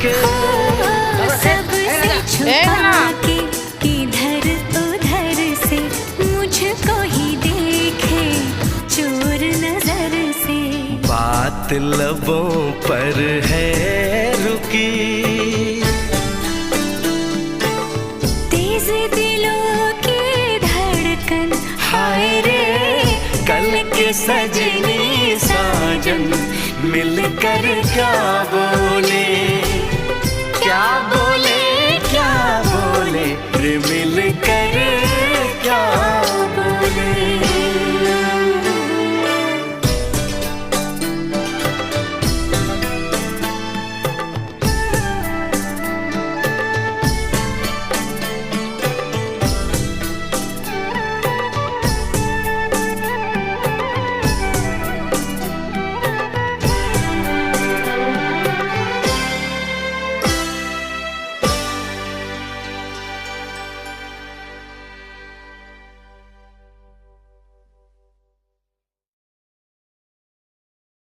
के सबसे छुपा के किधर उधर से मुझको ही देखे चोर नजर से। बात लबों पर है रुकी, तेज दिलों की धड़कन हाय रे। कल के सजनी साजन मिलकर क्या बोले।